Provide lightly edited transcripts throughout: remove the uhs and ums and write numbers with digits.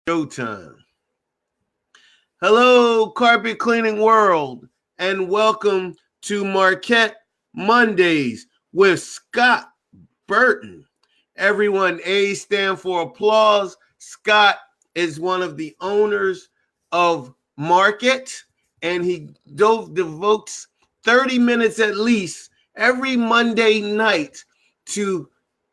Showtime. Hello, carpet cleaning world, and welcome to Markate Mondays with Scott Burton. Everyone, A stand for applause. Scott is one of the owners of Markate, and he devotes 30 minutes at least every Monday night to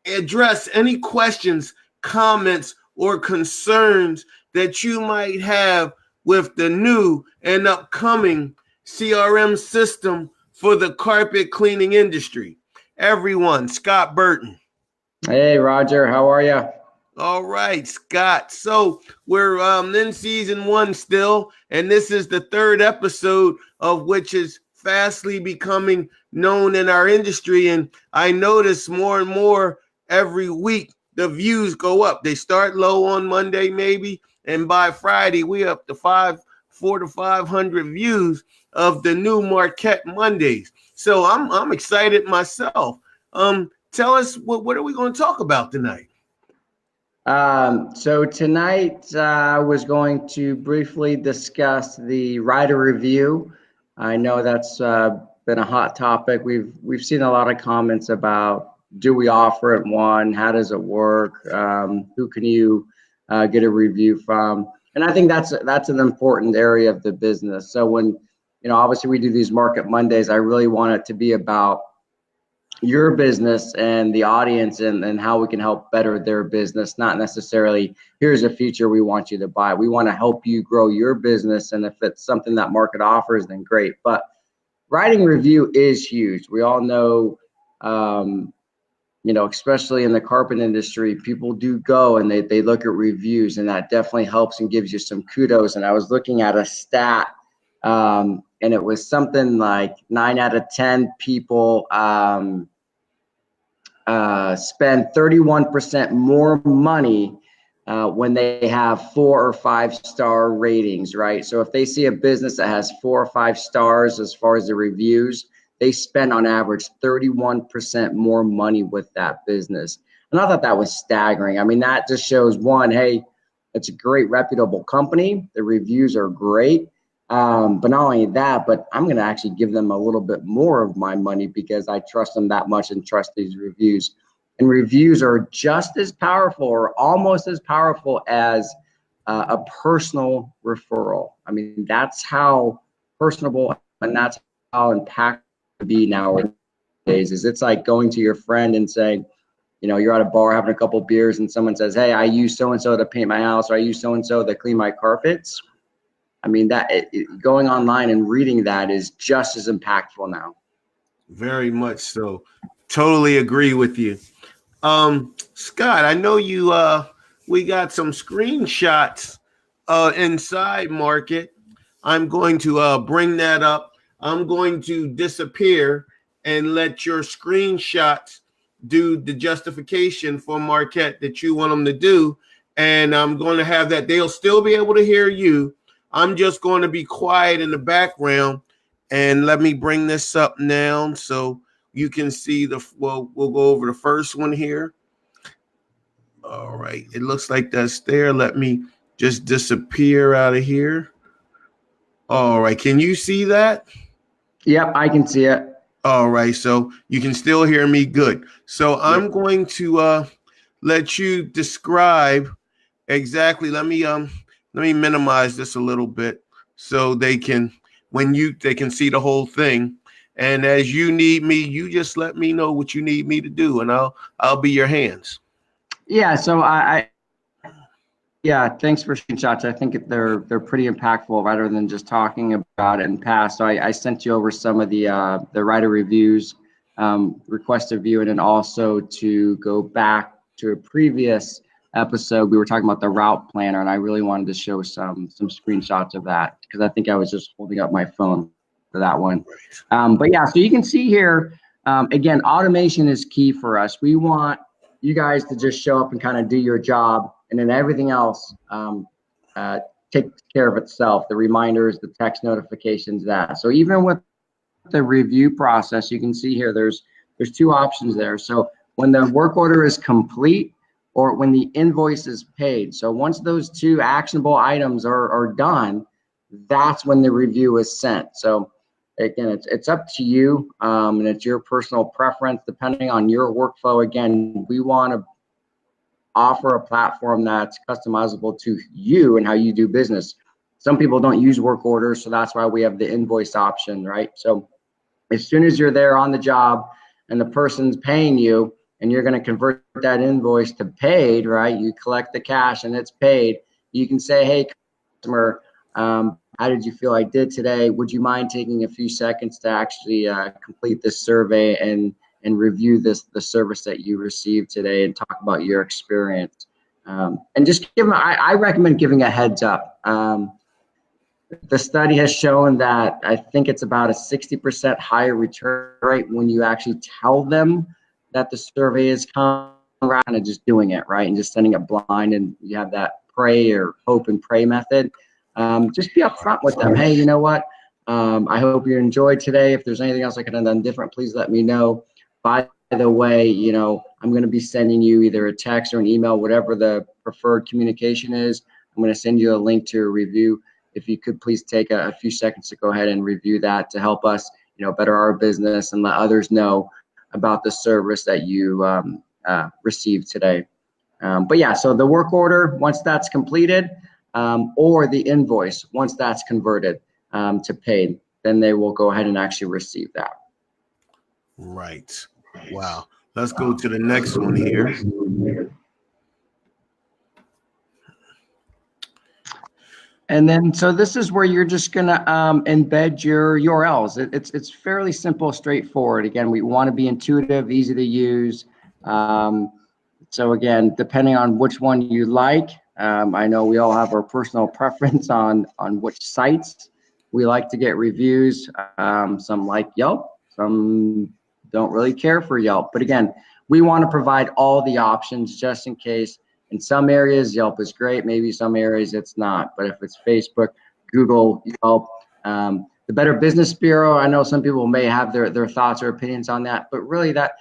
address any questions, comments, or concerns that you might have with the new and upcoming CRM system for the carpet cleaning industry. Everyone, Scott Burton. Hey, Roger, how are you? All right, Scott. So we're in season 1 still, and this is the 3rd episode of which is fastly becoming known in our industry. And I notice more and more every week the views go up. They start low on Monday maybe, and by Friday we up to 400 to 500 views of the new Markate Mondays. So I'm excited myself. Tell us what are we going to talk about tonight? So tonight I was going to briefly discuss the writer review. I know that's been a hot topic. We've seen a lot of comments about, do we offer it? One, how does it work? Who can you get a review from? And I think that's an important area of the business. So when, obviously we do these Markate Mondays, I really want it to be about your business and the audience and how we can help better their business, not necessarily here's a feature we want you to buy. We want to help you grow your business, and if it's something that Markate offers, then great. But writing review is huge. We all know, especially in the carpet industry, people do go and they look at reviews, and that definitely helps and gives you some kudos. And I was looking at a stat, and it was something like 9 out of 10 people spend 31% more money when they have 4 or 5 star ratings, right? So if they see a business that has 4 or 5 stars as far as the reviews, they spend on average 31% more money with that business. And I thought that was staggering. I mean, that just shows, one, hey, it's a great reputable company. The reviews are great. But not only that, but I'm going to actually give them a little bit more of my money because I trust them that much and trust these reviews. And reviews are just as powerful or almost as powerful as a personal referral. I mean, that's how personable and that's how impactful it be nowadays. Is it's like going to your friend and saying, you're at a bar having a couple beers and someone says, hey, I use so-and-so to paint my house, or I use so-and-so to clean my carpets. I mean, going online and reading that is just as impactful now. Very much so. Totally agree with you. Scott, I know you we got some screenshots inside Markate. I'm going to bring that up. I'm going to disappear and let your screenshots do the justification for Markate that you want them to do. And I'm going to have that. They'll still be able to hear you. I'm just going to be quiet in the background, and let me bring this up now so you can see we'll go over the first one here. All right. It looks like that's there. Let me just disappear out of here. All right. Can you see that? Yep, I can see it. All right. So you can still hear me. Good. So I'm going to let you describe exactly. Let me minimize this a little bit so they can see the whole thing. And as you need me, you just let me know what you need me to do, and I'll be your hands. Yeah. So thanks for screenshots. I think they're pretty impactful rather than just talking about it in past. So I sent you over some of the writer reviews, request a view, and then also to go back to a previous episode, we were talking about the route planner, and I really wanted to show some screenshots of that because I think I was just holding up my phone for that one. But yeah, so you can see here, again, automation is key for us. We want you guys to just show up and kind of do your job, and then everything else takes care of itself. The reminders, the text notifications, that. So even with the review process, you can see here there's 2 options there. So when the work order is complete, or when the invoice is paid. So once those two actionable items are done, that's when the review is sent. So again, it's up to you, and it's your personal preference depending on your workflow. Again, we want to offer a platform that's customizable to you and how you do business. Some people don't use work orders, so that's why we have the invoice option, right? So as soon as you're there on the job and the person's paying you and you're going to convert that invoice to paid, right? You collect the cash and it's paid. You can say, hey, customer, how did you feel I did today? Would you mind taking a few seconds to actually complete this survey and review the service that you received today and talk about your experience? And just give them, I recommend giving a heads up. The study has shown that I think it's about a 60% higher return rate when you actually tell them that the survey is coming, rather than just doing it, right? And just sending it blind, and you have that pray or hope and pray method. Just be upfront with them. Hey, you know what? I hope you enjoyed today. If there's anything else I could have done different, please let me know. By the way, you know, I'm going to be sending you either a text or an email, whatever the preferred communication is. I'm going to send you a link to a review. If you could please take a few seconds to go ahead and review that to help us, you know, better our business and let others know about the service that you received today. But yeah, so the work order, once that's completed, or the invoice, once that's converted to paid, then they will go ahead and actually receive that. Right. Wow. Let's go to the next one here. And then, so this is where you're just gonna embed your URLs. It's fairly simple, straightforward. Again, we want to be intuitive, easy to use. So again, depending on which one you like, I know we all have our personal preference on which sites we like to get reviews. Some like Yelp, some don't really care for Yelp. But again, we want to provide all the options just in case. In some areas, Yelp is great. Maybe some areas it's not. But if it's Facebook, Google, Yelp, the Better Business Bureau, I know some people may have their thoughts or opinions on that. But really, that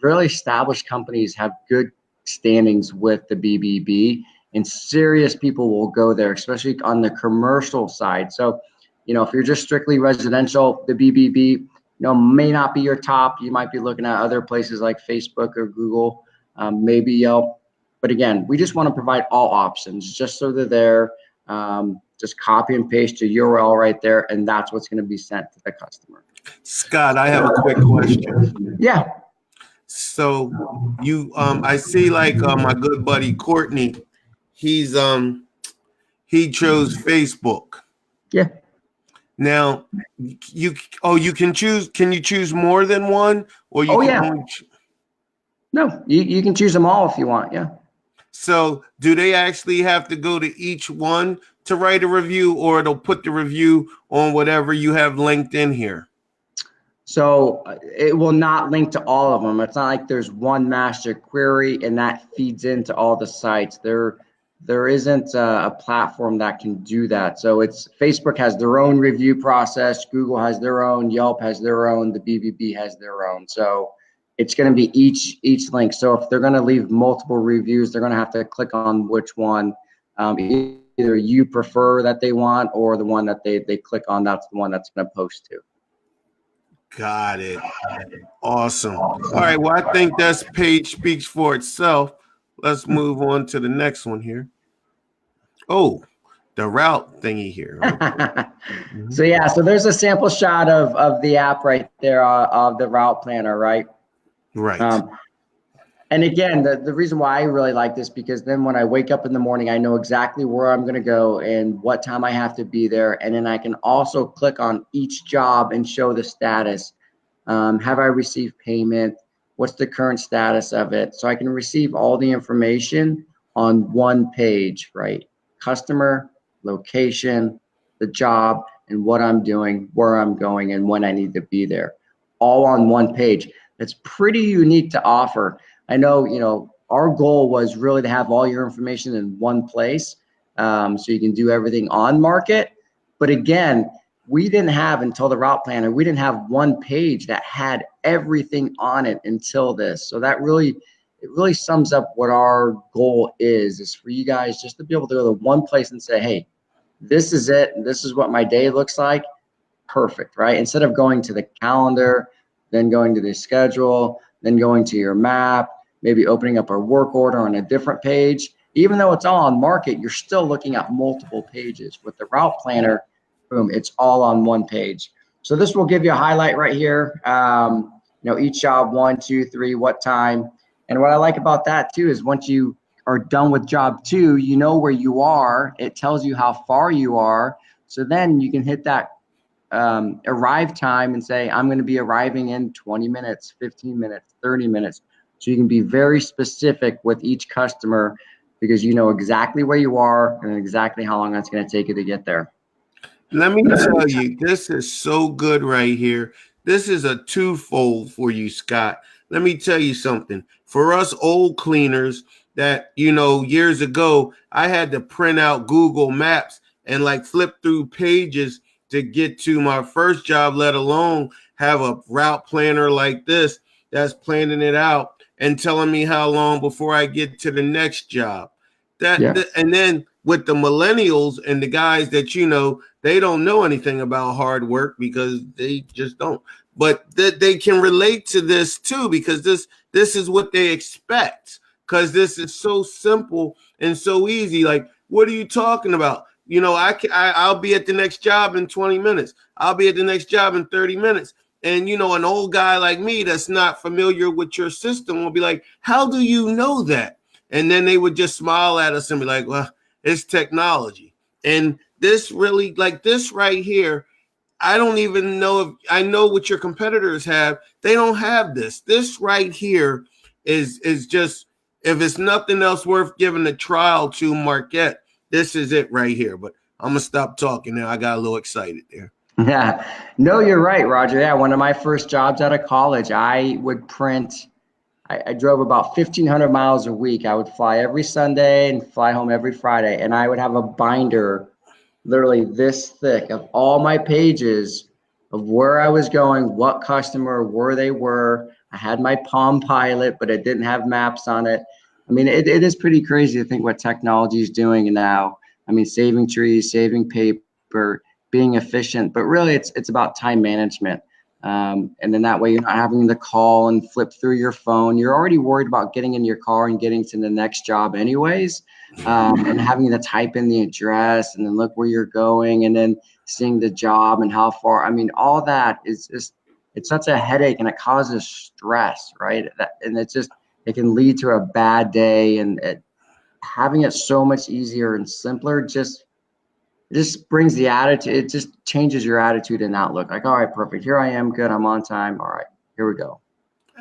really established companies have good standings with the BBB, and serious people will go there, especially on the commercial side. So, you know, if you're just strictly residential, the BBB, you know, may not be your top. You might be looking at other places like Facebook or Google, maybe Yelp. But again, we just want to provide all options just so they're there. Just copy and paste your URL right there, and that's what's going to be sent to the customer. Scott, I have a quick question. Yeah. So you, I see like my good buddy Courtney, he chose Facebook. Yeah. Now, you can choose. Can you choose more than one, or you can only? No, you can choose them all if you want. Yeah. So do they actually have to go to each one to write a review, or it'll put the review on whatever you have linked in here? So it will not link to all of them. It's not like there's one master query and that feeds into all the sites. There isn't a platform that can do that. So it's Facebook has their own review process, Google has their own, Yelp has their own, the BBB has their own. So it's going to be each link. So if they're going to leave multiple reviews, they're going to have to click on which one either you prefer that they want, or the one that they click on, that's the one that's going to post to. Got it. Awesome. All right. Well, I think this page speaks for itself. Let's move on to the next one here. Oh, the route thingy here. So yeah, so there's a sample shot of the app right there of the route planner, right? Right. And again, the reason why I really like this, because then when I wake up in the morning, I know exactly where I'm going to go and what time I have to be there. And then I can also click on each job and show the status. Have I received payment? What's the current status of it? So I can receive all the information on one page, right? Customer, location, the job, and what I'm doing, where I'm going, and when I need to be there, all on one page. That's pretty unique to offer. I know, you know, our goal was really to have all your information in one place, so you can do everything on Markate. But again, we didn't have, until the route planner, we didn't have one page that had everything on it until this. So that really it really sums up what our goal is for you guys just to be able to go to one place and say, hey, this is it. And this is what my day looks like. Perfect, right? Instead of going to the calendar, then going to the schedule, then going to your map, maybe opening up a work order on a different page. Even though it's all on Markate, you're still looking at multiple pages. With the route planner, boom, it's all on one page. So this will give you a highlight right here. Each job, 1, 2, 3, what time. And what I like about that too is once you are done with job 2, you know where you are. It tells you how far you are. So then you can hit that arrive time and say, I'm going to be arriving in 20 minutes, 15 minutes, 30 minutes. So you can be very specific with each customer because you know exactly where you are and exactly how long it's going to take you to get there. Let me tell you, this is so good right here. This is a twofold for you, Scott. Let me tell you something. For us old cleaners that, years ago, I had to print out Google Maps and like flip through pages to get to my first job, let alone have a route planner like this that's planning it out and telling me how long before I get to the next job. And then with the millennials and the guys that, they don't know anything about hard work because they just don't. But they can relate to this too because this is what they expect because this is so simple and so easy. Like, what are you talking about? I'll be at the next job in 20 minutes. I'll be at the next job in 30 minutes. And, an old guy like me that's not familiar with your system will be like, how do you know that? And then they would just smile at us and be like, well, it's technology. And this really, like this right here, I don't even know if I know what your competitors have. They don't have this. This right here is just, if it's nothing else worth giving a trial to, Markate, this is it right here. But I'm going to stop talking now. I got a little excited there. Yeah, no, you're right, Roger. Yeah, one of my first jobs out of college, I would print. I drove about 1,500 miles a week. I would fly every Sunday and fly home every Friday. And I would have a binder literally this thick of all my pages of where I was going, what customer, where they were. I had my Palm Pilot, but it didn't have maps on it. I mean, it is pretty crazy to think what technology is doing now. I mean, saving trees, saving paper, being efficient, but really it's about time management. And then that way you're not having to call and flip through your phone. You're already worried about getting in your car and getting to the next job anyways. And having to type in the address and then look where you're going and then seeing the job and how far. I mean, all that is just, it's such a headache and it causes stress, right? And it can lead to a bad day, and having it so much easier and simpler just brings the attitude. It just changes your attitude and outlook. Like, all right, perfect. Here I am. Good. I'm on time. All right, here we go.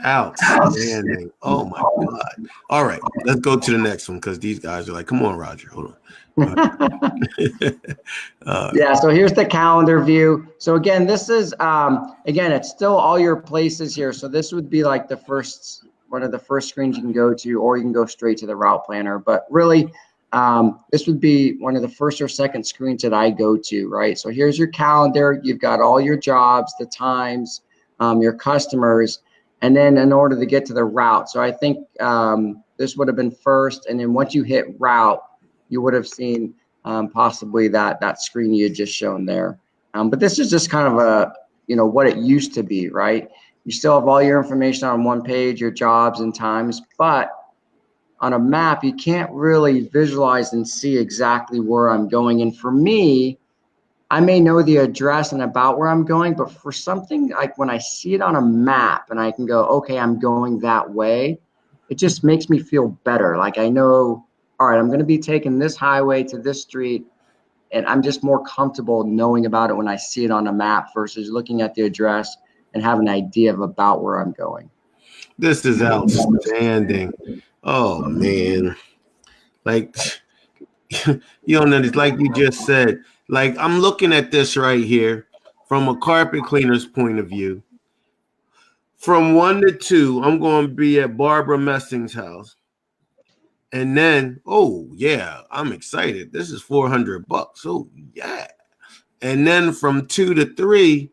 Outstanding. Oh my God. All right, let's go to the next one because these guys are like, come on, Roger, hold on. Yeah, so here's the calendar view. So again, this is it's still all your places here. So this would be like one of the first screens you can go to, or you can go straight to the route planner. But really, this would be one of the first or second screens that I go to, right? So here's your calendar. You've got all your jobs, the times, your customers, and then in order to get to the route. So I think this would have been first, and then once you hit route, you would have seen possibly that screen you had just shown there. But this is just kind of what it used to be, right? You still have all your information on one page, your jobs and times, but on a map, you can't really visualize and see exactly where I'm going. And for me, I may know the address and about where I'm going, but for something like when I see it on a map and I can go, okay, I'm going that way, it just makes me feel better. Like I know, all right, I'm going to be taking this highway to this street, and I'm just more comfortable knowing about it when I see it on a map versus looking at the address and have an idea of about where I'm going. This is outstanding. Oh man, like you don't know, it's like you just said. Like I'm looking at this right here from a carpet cleaner's point of view. From 1 to 2, I'm going to be at Barbara Messing's house. And then, oh yeah, I'm excited. This is $400. Oh yeah. And then from 2 to 3,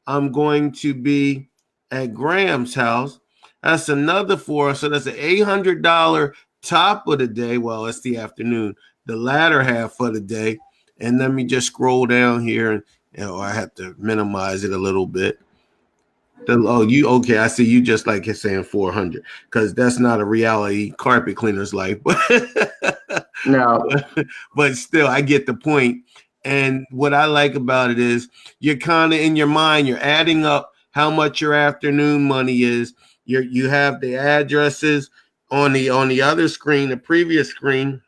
I'm going to be at Graham's house. That's another 4. So that's an $800 top of the day. Well, it's the afternoon, the latter half of the day. And let me just scroll down here, and I have to minimize it a little bit. You okay? I see you just like it's saying 400 because that's not a reality carpet cleaner's life. No. But still, I get the point. And what I like about it is you're kind of in your mind, you're adding up how much your afternoon money is. You have the addresses on the other screen, the previous screen.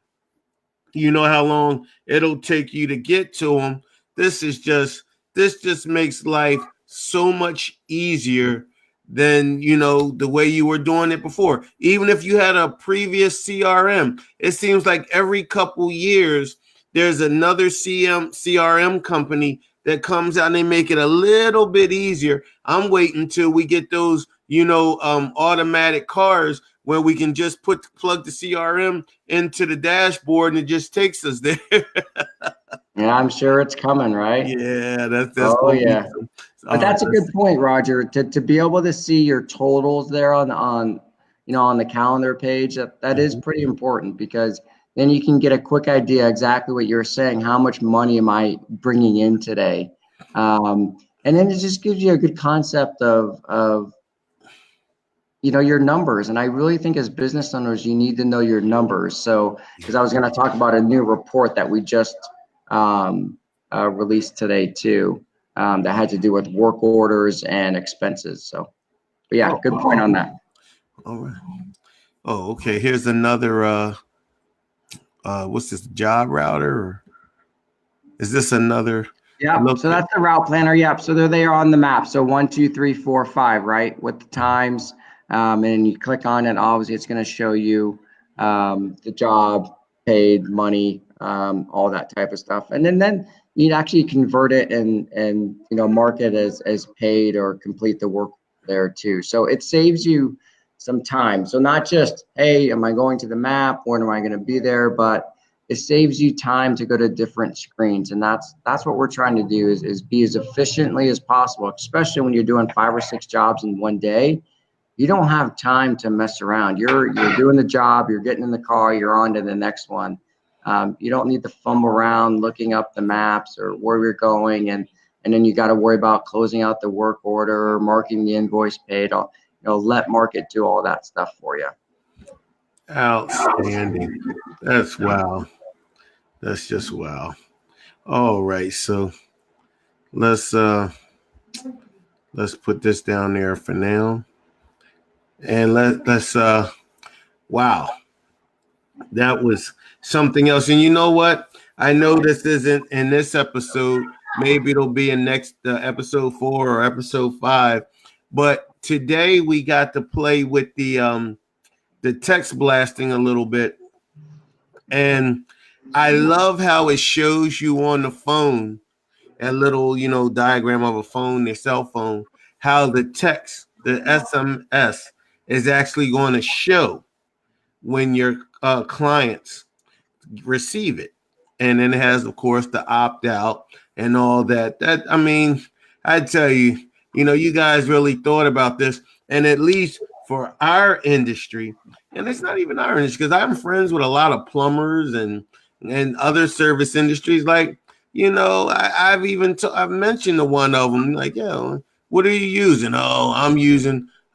You know how long it'll take you to get to them. This just makes life so much easier than the way you were doing it before. Even if you had a previous CRM, it seems like every couple years there's another CRM company that comes out and they make it a little bit easier. I'm waiting till we get those automatic cars where we can just plug the CRM into the dashboard and it just takes us there. Yeah, I'm sure it's coming, right? Yeah, that's oh yeah. But that's a good point, Roger. To be able to see your totals there on the calendar page, that is pretty important, because then you can get a quick idea exactly what you're saying. How much money am I bringing in today? And then it just gives you a good concept of your numbers. And I really think as business owners, you need to know your numbers. So, because I was going to talk about a new report that we just released today too, that had to do with work orders and expenses. So, but yeah, good point on that. All right. Oh, okay. Here's another. What's this, job router? Or is this another? Yeah. So that's the route planner. Yep. So they're there on the map. So 1, 2, 3, 4, 5, right, with the times. And you click on it. Obviously, it's going to show you the job, paid, money, all that type of stuff. And then you'd actually convert it and mark it as paid or complete the work there too. So it saves you some time. So not just, hey, am I going to the map? When am I going to be there? But it saves you time to go to different screens. And that's what we're trying to do is be as efficiently as possible, especially when you're doing 5 or 6 jobs in one day. You don't have time to mess around. You're doing the job, you're getting in the car, you're on to the next one. You don't need to fumble around looking up the maps or where you're going, and then you got to worry about closing out the work order, marking the invoice paid. Let Markate do all that stuff for you. Outstanding. That's wow. That's just wow. All right, so let's put this down there for now. And let's wow, that was something else. And you know what? I know this isn't in this episode. Maybe it'll be in next episode 4 or episode 5. But today we got to play with the text blasting a little bit. And I love how it shows you on the phone, a little, diagram of a phone, their cell phone, how the text, the SMS is actually going to show when your clients receive it. And then it has, of course, the opt out and all that. I tell you, you guys really thought about this. And at least for our industry, and it's not even our industry, because I'm friends with a lot of plumbers and other service industries. Like, I've mentioned to one of them, like, yeah, what are you using? Oh,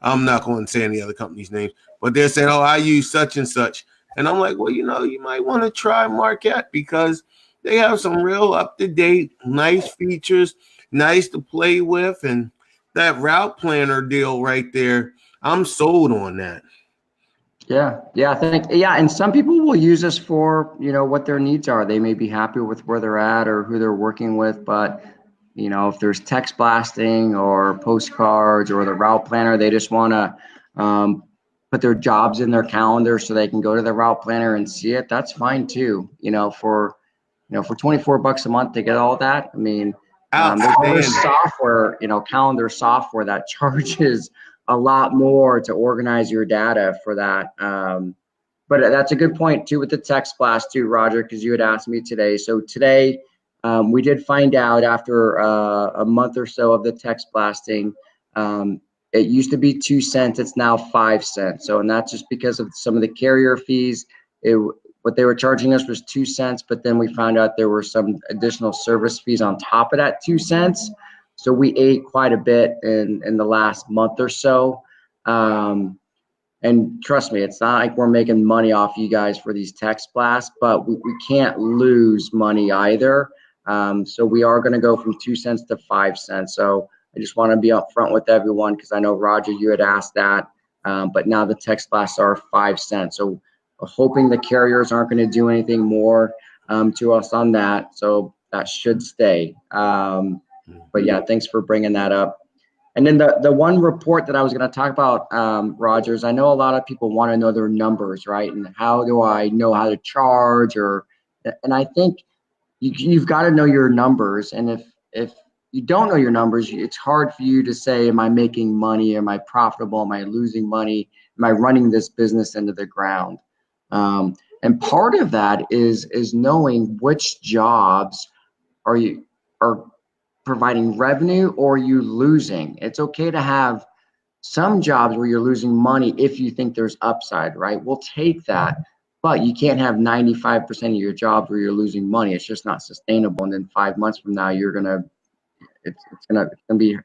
I'm not going to say any other company's name, but they're saying, oh, I use such and such. And I'm like, well, you might want to try Markate, because they have some real up-to-date, nice features, nice to play with. And that route planner deal right there, I'm sold on that. Yeah, I think, and some people will use this for, what their needs are. They may be happy with where they're at or who they're working with, but, if there's text blasting or postcards or the route planner, they just want to put their jobs in their calendar so they can go to the route planner and see it. That's fine too. For $24 a month to get all that. I mean, there's other software, calendar software that charges a lot more to organize your data for that. But that's a good point too with the text blast too, Roger, because you had asked me today. So today we did find out after a month or so of the text blasting, It used to be 2 cents. It's now 5 cents. So, and that's just because of some of the carrier fees. What they were charging us was 2 cents, but then we found out there were some additional service fees on top of that 2 cents. So we ate quite a bit in the last month or so. And trust me, it's not like we're making money off you guys for these text blasts, but we can't lose money either. So we are going to go from 2 cents to 5 cents. So I just want to be upfront with everyone because I know, Roger, you had asked that. But now the text blasts are 5 cents. So hoping the carriers aren't going to do anything more to us on that. So that should stay. But yeah, thanks for bringing that up. And then the one report that I was going to talk about, Rogers, I know a lot of people want to know their numbers, right? And how do I know how to charge? And I think you've got to know your numbers. And if you don't know your numbers, it's hard for you to say, am I making money? Am I profitable? Am I losing money? Am I running this business into the ground? And part of that is knowing which jobs are providing revenue or are you losing. It's okay to have some jobs where you're losing money if you think there's upside, right? We'll take that, but you can't have 95% of your jobs where you're losing money. It's just not sustainable. And then 5 months from now, you're gonna be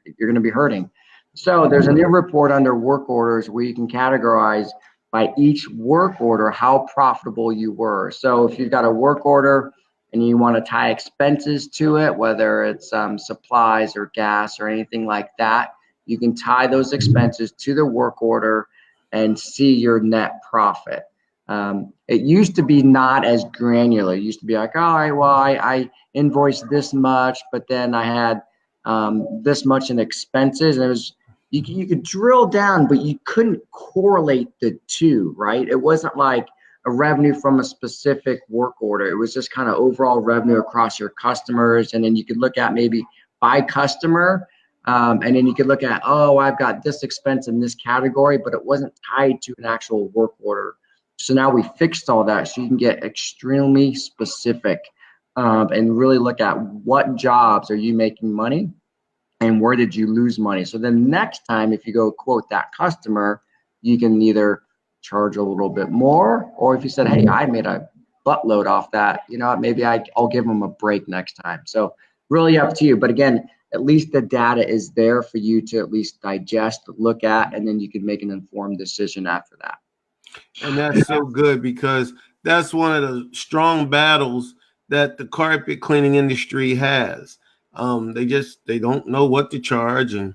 hurting. So there's a new report under work orders where you can categorize by each work order how profitable you were. So if you've got a work order and you want to tie expenses to it, whether it's supplies or gas or anything like that, you can tie those expenses to the work order and see your net profit. It used to be not as granular. It used to be like, all right, well, I invoiced this much, but then I had this much in expenses. And it was, you could drill down, but you couldn't correlate the two, right? It wasn't like a revenue from a specific work order. It was just kind of overall revenue across your customers. And then you could look at maybe by customer. And then you could look at, oh, I've got this expense in this category, but it wasn't tied to an actual work order. So now we fixed all that so you can get extremely specific and really look at what jobs are you making money and where did you lose money. So then next time, if you go quote that customer, you can either charge a little bit more, or if you said, hey, I made a buttload off that, you know, maybe I'll give them a break next time. So really up to you. But again, at least the data is there for you to at least digest, look at, and then you can make an informed decision after that. And that's so good because that's one of the strong battles that the carpet cleaning industry has. They don't know what to charge, and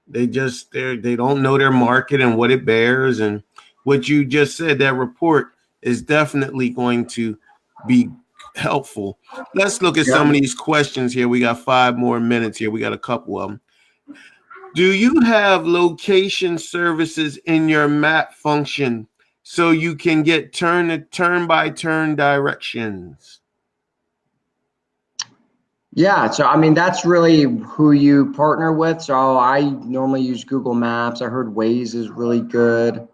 they don't know their market and what it bears. And what you just said, that report is definitely going to be helpful. Let's look at some of these questions here. We got 5 more minutes here. We got a couple of them. Do you have location services in your map function so you can get turn by turn directions? Yeah, so I mean, that's really who you partner with. So I normally use Google Maps. I heard Waze is really good.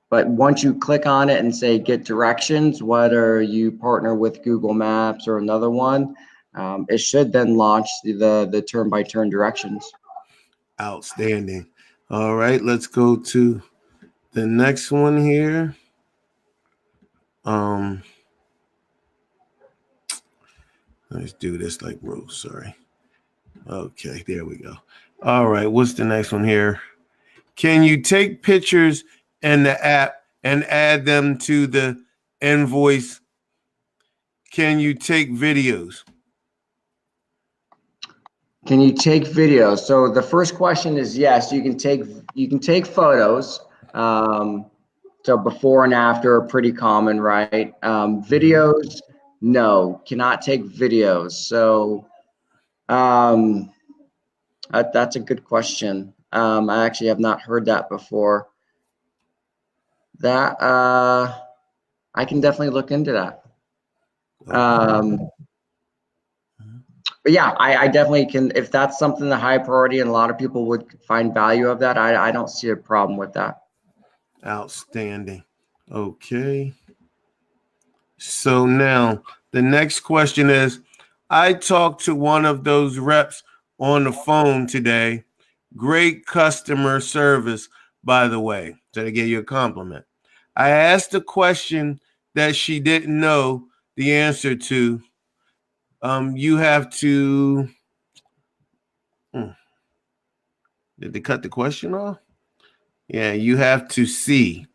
But once you click on it and say get directions, whether you partner with Google Maps or another one, it should then launch the turn by turn directions. Outstanding. All right, let's go to the next one here. Let's do this like Rose. Sorry. Okay, there we go. All right, what's the next one here? Can you take pictures in the app and add them to the invoice? Can you take videos? Can you take videos? So the first question is yes, you can take photos. So before and after are pretty common, right? Videos, no, cannot take videos. So that's a good question. I actually have not heard that before. That I can definitely look into that. But yeah, I definitely can. If that's something the high priority and a lot of people would find value of that, I don't see a problem with that. Outstanding. Okay. So now the next question is, I talked to one of those reps on the phone today. Great customer service, by the way. So they gave you a compliment. I asked a question that she didn't know the answer to. You have to. Hmm, did they cut the question off? Yeah, you have to see.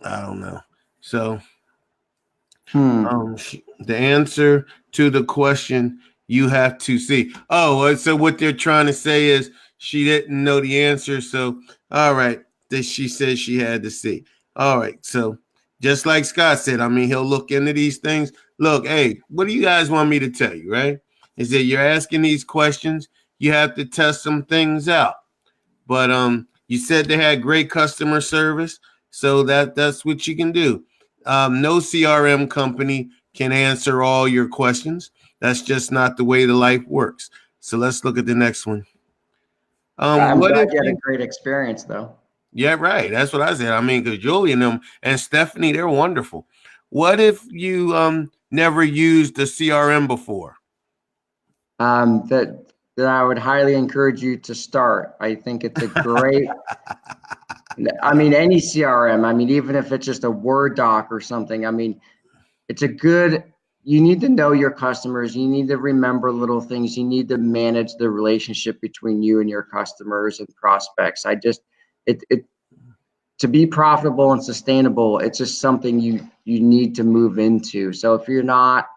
I don't know. So the answer to the question you have to see. Oh, so what they're trying to say is she didn't know the answer. So, all right, that she said she had to see. All right, so just like Scott said, I mean, he'll look into these things. Look, hey, what do you guys want me to tell you, right? Is that you're asking these questions, you have to test some things out. But you said they had great customer service, so that's what you can do. No CRM company can answer all your questions. That's just not the way the life works. So let's look at the next one. I'm What glad if you had a you? great experience, though. Yeah, right. That's what I said. I mean, because Julie and them and Stephanie, they're wonderful. What if you never used the CRM before? That I would highly encourage you to start. I think it's a great. I mean, any CRM. I mean, even if it's just a Word doc or something. I mean, it's a good. You need to know your customers. You need to remember little things. You need to manage the relationship between you and your customers and prospects. It to be profitable and sustainable, it's just something you need to move into. So if you're not,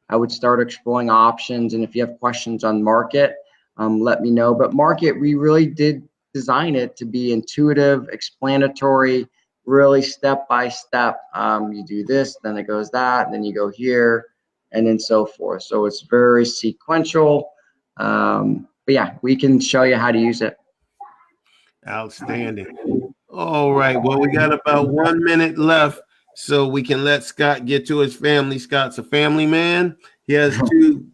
I would start exploring options. And if you have questions on Markate, let me know. But Markate, we really did design it to be intuitive, explanatory, really step by step. You do this, then it goes that, and then you go here, and then so forth. So it's very sequential. But yeah, we can show you how to use it. Outstanding. All right. Well, we got about 1 minute left, so we can let Scott get to his family. Scott's a family man. He has two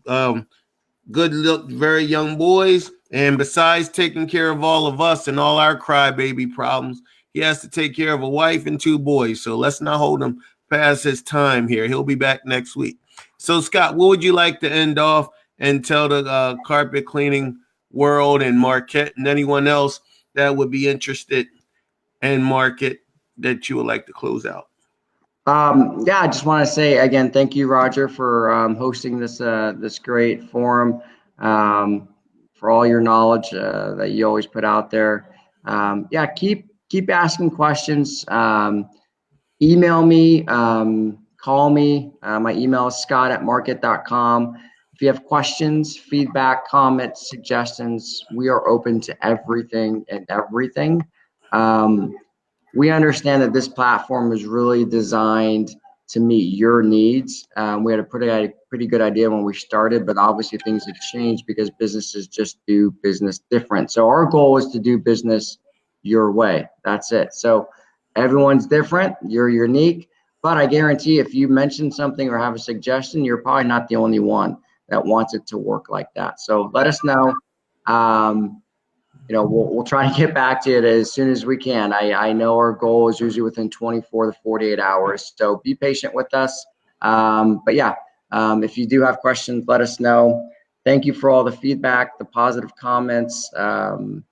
good look, very young boys. And besides taking care of all of us and all our crybaby problems, he has to take care of a wife and two boys. So let's not hold him past his time here. He'll be back next week. So, Scott, what would you like to end off and tell the carpet cleaning world and Markate and anyone else that would be interested in Markate that you would like to close out? Yeah, I just want to say again, thank you, Roger, for hosting this great forum, for all your knowledge that you always put out there. Yeah, keep asking questions. Email me, call me. My email is scott@markate.com. If you have questions, feedback, comments, suggestions, we are open to everything and everything. We understand that this platform is really designed to meet your needs. We had a pretty good idea when we started, but obviously things have changed because businesses just do business different. So our goal is to do business your way. That's it. So everyone's different. You're unique. But I guarantee if you mention something or have a suggestion, you're probably not the only one that wants it to work like that. So let us know. We'll try to get back to it as soon as we can. I know our goal is usually within 24 to 48 hours. So be patient with us. But yeah, if you do have questions, let us know. Thank you for all the feedback, the positive comments. And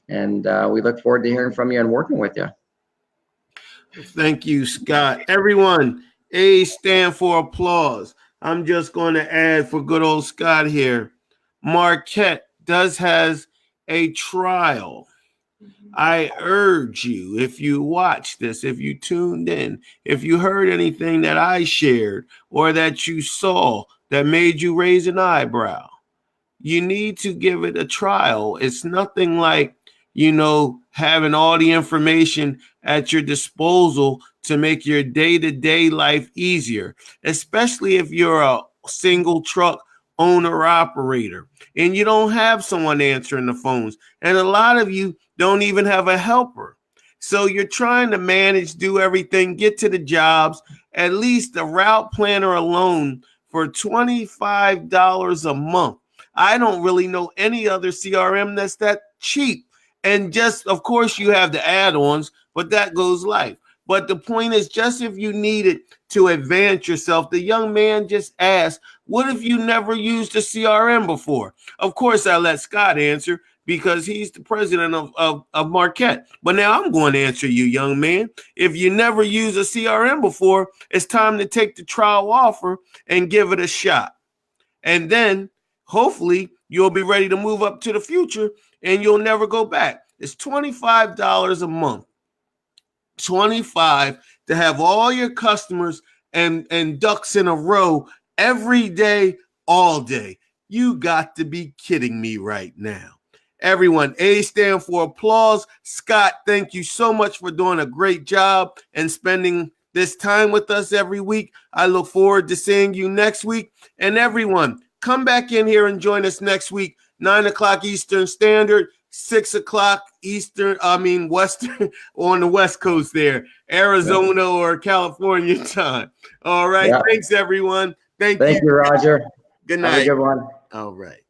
we look forward to hearing from you and working with you. Thank you, Scott. Everyone, A stand for applause. I'm just going to add for good old Scott here. Markate has a trial. I urge you, if you watch this, if you tuned in, if you heard anything that I shared or that you saw that made you raise an eyebrow, you need to give it a trial. It's nothing like, having all the information at your disposal to make your day-to-day life easier, especially if you're a single truck owner operator and you don't have someone answering the phones. And a lot of you don't even have a helper. So you're trying to manage, do everything, get to the jobs, at least the route planner alone for $25 a month. I don't really know any other CRM that's that cheap. And just, of course, you have the add-ons, but that goes life. But the point is, just if you need it to advance yourself, the young man just asked, what if you never used a CRM before? Of course, I let Scott answer because he's the president of Markate. But now I'm going to answer you, young man. If you never used a CRM before, it's time to take the trial offer and give it a shot. And then hopefully you'll be ready to move up to the future and you'll never go back. It's $25 a month. 25 to have all your customers and ducks in a row every day, all day. You got to be kidding me right now. Everyone, A stand for applause. Scott, thank you so much for doing a great job and spending this time with us every week. I look forward to seeing you next week. And everyone, come back in here and join us next week, 9 o'clock Eastern Standard, 6 o'clock Western on the West Coast there, Arizona or California time. All right. Yeah. Thanks, everyone. Thank you. Thank you, Roger. Good night. Have a good one. All right.